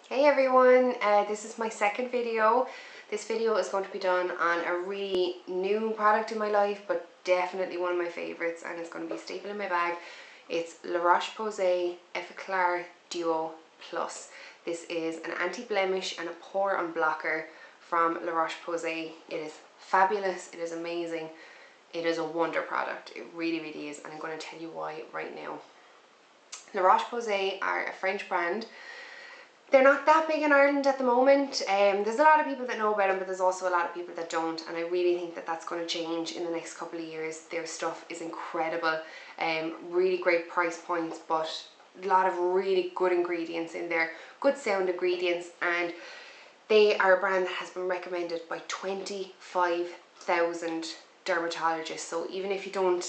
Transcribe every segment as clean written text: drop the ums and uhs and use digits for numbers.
Hey everyone, this is my second video. This video is going to be done on a really new product in my life, but definitely one of my favourites, and it's going to be a staple in my bag. It's La Roche Posay Effeclar Duo Plus. This is an anti-blemish and a pore unblocker from La Roche Posay. It is fabulous, it is amazing, it is a wonder product. It really, really is, and I'm going to tell you why right now. La Roche Posay are a French brand. They're not that big in Ireland at the moment. There's a lot of people that know about them, but there's also a lot of people that don't, and I really think that that's going to change in the next couple of years. Their stuff is incredible, really great price points, but a lot of really good ingredients in there, good sound ingredients, and they are a brand that has been recommended by 25,000 dermatologists. So even if you don't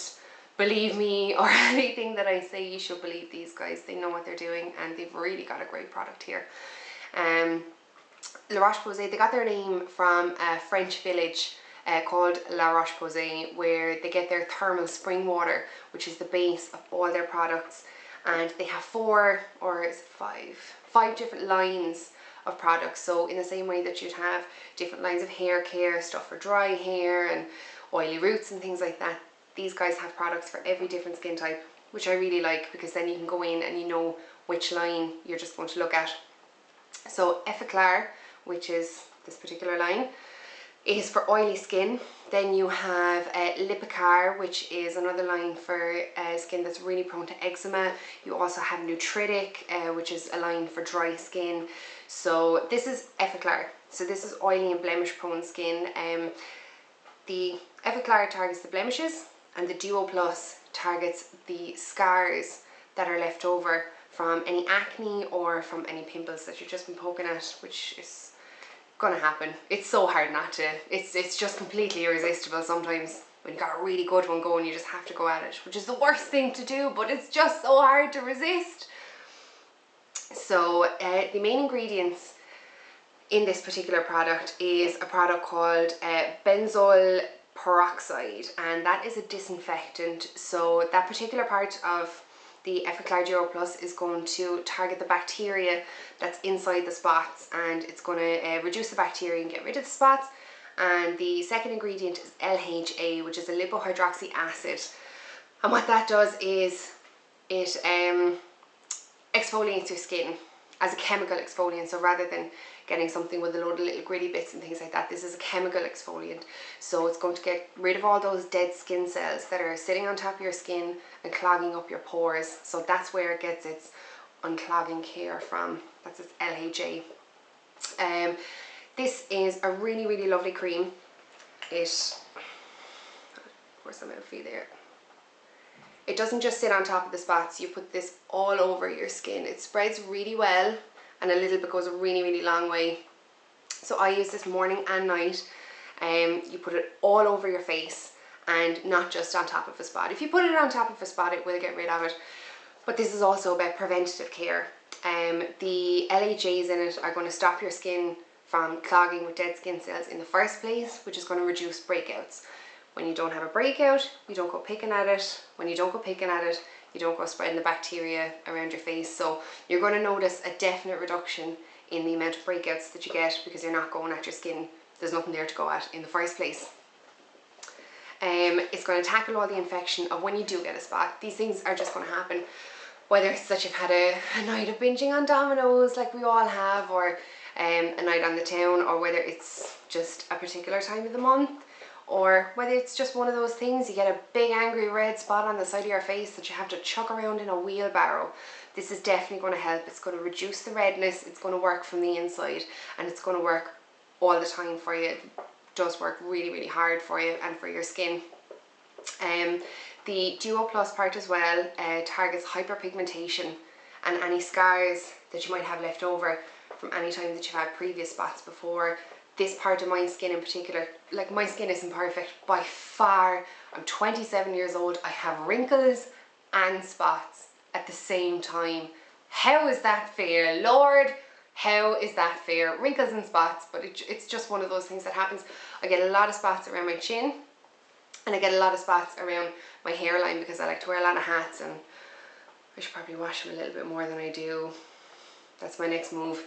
believe me or anything that I say, you should believe these guys. They know what they're doing, and they've really got a great product here. La Roche Posay, they got their name from a French village called La Roche Posay, where they get their thermal spring water, which is the base of all their products. And they have five different lines of products. So in the same way that you'd have different lines of hair care, stuff for dry hair and oily roots and things like that, these guys have products for every different skin type, which I really like, because then you can go in and you know which line you're just going to look at. So Effeclar, which is this particular line, is for oily skin. Then you have Lipicar, which is another line for skin that's really prone to eczema. You also have Nutritic, which is a line for dry skin. So this is Effeclar. So this is oily and blemish prone skin. The Effeclar targets the blemishes, and the Duo Plus targets the scars that are left over from any acne or from any pimples that you've just been poking at, which is gonna happen. It's so hard not to. It's just completely irresistible sometimes. When you got a really good one going, you just have to go at it, which is the worst thing to do, but it's just so hard to resist. So the main ingredients in this particular product is a product called benzoyl peroxide, and that is a disinfectant. So that particular part of the Effeclar Duo Plus is going to target the bacteria that's inside the spots, and it's going to reduce the bacteria and get rid of the spots. And the second ingredient is LHA, which is a lipohydroxy acid, and what that does is it exfoliates your skin as a chemical exfoliant. So rather than getting something with a load of little gritty bits and things like that, this is a chemical exfoliant. So it's going to get rid of all those dead skin cells that are sitting on top of your skin and clogging up your pores. So that's where it gets its unclogging care from. That's its LHA. This is a really, really lovely cream. Pour some out for you there. It doesn't just sit on top of the spots. You put this all over your skin. It spreads really well, and a little bit goes a really, really long way. So I use this morning and night. You put it all over your face and not just on top of a spot. If you put it on top of a spot, it will get rid of it. But this is also about preventative care. The LHAs in it are going to stop your skin from clogging with dead skin cells in the first place, which is going to reduce breakouts. When you don't have a breakout, you don't go picking at it. When you don't go picking at it, you don't go spreading the bacteria around your face. So you're going to notice a definite reduction in the amount of breakouts that you get, because you're not going at your skin. There's nothing there to go at in the first place. It's going to tackle all the infection of when you do get a spot. These things are just going to happen, whether it's that you've had a night of binging on Domino's like we all have, or a night on the town, or whether it's just a particular time of the month, or whether it's just one of those things, you get a big angry red spot on the side of your face that you have to chuck around in a wheelbarrow. This is definitely going to help. It's going to reduce the redness, it's going to work from the inside, and it's going to work all the time for you. It does work really, really hard for you and for your skin. The Duo Plus part as well targets hyperpigmentation and any scars that you might have left over from any time that you've had previous spots before. This part of my skin in particular, like, my skin isn't perfect by far. I'm 27 years old. I have wrinkles and spots at the same time. How is that fair? Lord, how is that fair? Wrinkles and spots, but it's just one of those things that happens. I get a lot of spots around my chin, and I get a lot of spots around my hairline because I like to wear a lot of hats, and I should probably wash them a little bit more than I do. That's my next move.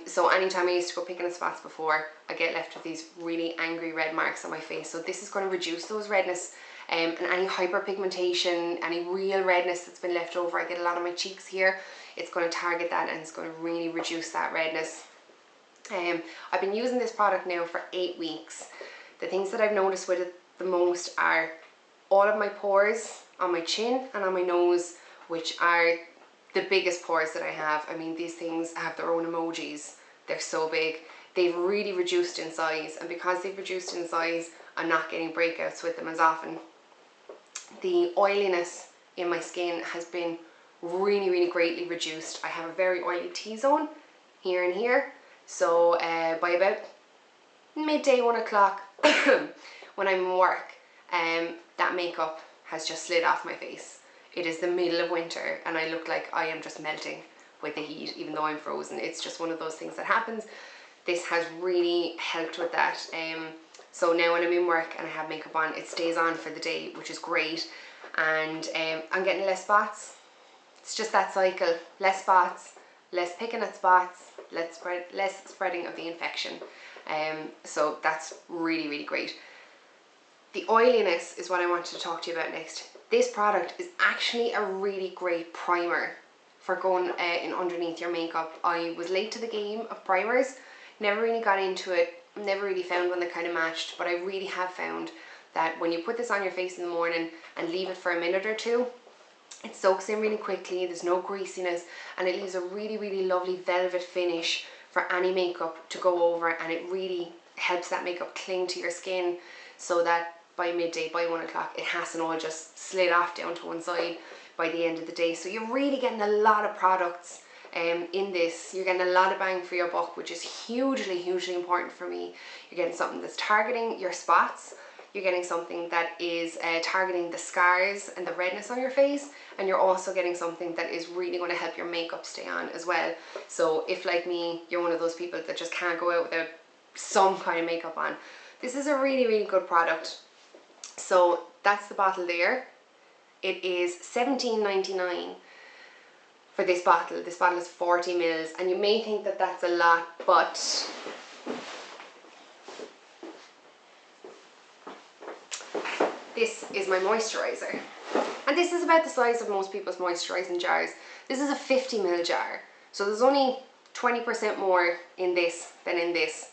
So anytime I used to go picking at spots before, I get left with these really angry red marks on my face. So this is going to reduce those redness and any hyperpigmentation, any real redness that's been left over. I get a lot on my cheeks here. It's going to target that and it's going to really reduce that redness. I've been using this product now for 8 weeks. The things that I've noticed with it the most are all of my pores on my chin and on my nose, which are the biggest pores that I have. I mean, these things have their own emojis. They're so big. They've really reduced in size, and because they've reduced in size, I'm not getting breakouts with them as often. The oiliness in my skin has been really greatly reduced. I have a very oily T-zone here and here. So by about midday, 1 o'clock, when I'm in work, that makeup has just slid off my face. It is the middle of winter and I look like I am just melting with the heat, even though I'm frozen. It's just one of those things that happens. This has really helped with that. So now when I'm in work and I have makeup on, it stays on for the day, which is great. And I'm getting less spots. It's just that cycle. Less spots, less picking at spots, less spreading of the infection. So that's really great. The oiliness is what I wanted to talk to you about next. This product is actually a really great primer for going in underneath your makeup. I was late to the game of primers, never really got into it, never really found one that kind of matched, but I really have found that when you put this on your face in the morning and leave it for a minute or two, it soaks in really quickly, there's no greasiness, and it leaves a really lovely velvet finish for any makeup to go over, and it really helps that makeup cling to your skin so that by midday, by 1 o'clock, it hasn't all just slid off down to one side by the end of the day. So you're really getting a lot of products in this. You're getting a lot of bang for your buck, which is hugely important for me. You're getting something that's targeting your spots. You're getting something that is targeting the scars and the redness on your face, and you're also getting something that is really going to help your makeup stay on as well. So if, like me, you're one of those people that just can't go out without some kind of makeup on, this is a really good product. So that's the bottle there. It is $17.99 for this bottle. This bottle is 40 mils, and you may think that that's a lot, but this is my moisturizer, and this is about the size of most people's moisturizing jars. This is a 50 ml jar, so there's only 20% more in this than in this,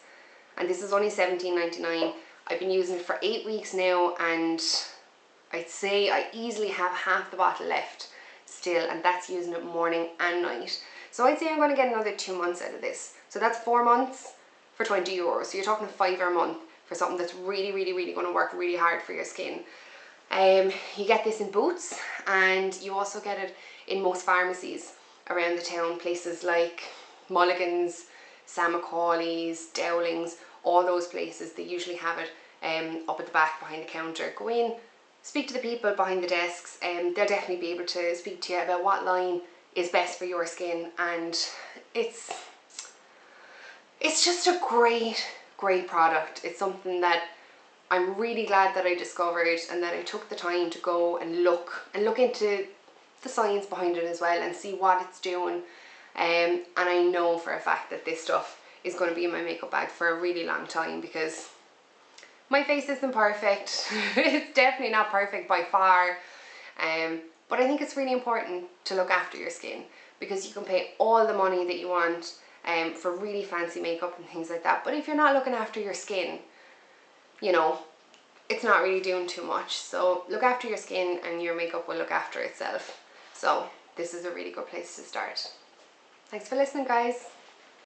and this is only $17.99. I've been using it for 8 weeks now, and I'd say I easily have half the bottle left still, and that's using it morning and night. So I'd say I'm going to get another 2 months out of this. So that's 4 months for €20. So you're talking £5 a month for something that's really going to work really hard for your skin. You get this in Boots, and you also get it in most pharmacies around the town, places like Mulligan's, Sam Macaulay's, Dowling's, all those places. They usually have it up at the back behind the counter. Go in, speak to the people behind the desks, and they'll definitely be able to speak to you about what line is best for your skin. And it's just a great product. It's something that I'm really glad that I discovered, and that I took the time to go and look into the science behind it as well, and see what it's doing. And I know for a fact that this stuff is going to be in my makeup bag for a really long time, because my face isn't perfect. It's definitely not perfect by far, but I think it's really important to look after your skin, because you can pay all the money that you want for really fancy makeup and things like that, but if you're not looking after your skin, you know, it's not really doing too much. So look after your skin and your makeup will look after itself. So this is a really good place to start. Thanks for listening, guys.